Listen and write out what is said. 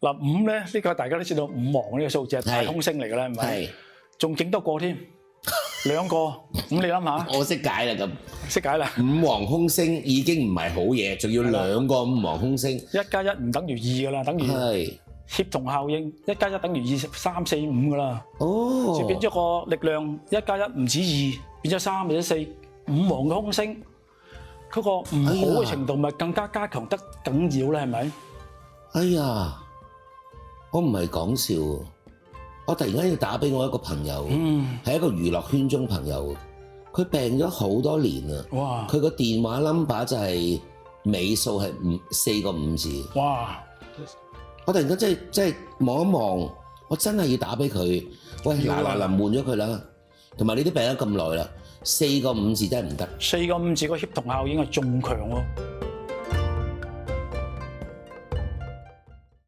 嗱5咧，呢個大家都知道5黃呢個數字係大空星嚟㗎啦，係咪？係仲勁多個添，2個，咁你諗下，我識解啦咁。識解啦。五黃空星已經唔係好嘢，仲要2個五黃空星。1加1唔等於2㗎啦，等於係協同效應，1加1等於2、3、4、5㗎啦。哦，就變咗個力量1加1唔止2，變咗3或者4，五黃嘅空星，嗰個唔好嘅程度咪更加加強得緊要咧，係咪？哎呀，我唔係講笑喎，我突然間要打俾我一個朋友，係一個娛樂圈中朋友，佢病咗好多年啦。哇！佢個電話 number 就係尾數係4個5字。哇！我突然間真係望一望，我真係要打俾佢。喂，嗱換咗佢啦。同埋你都病咗咁耐啦，4個5字真係唔得。4個5字個協同效應係仲強喎。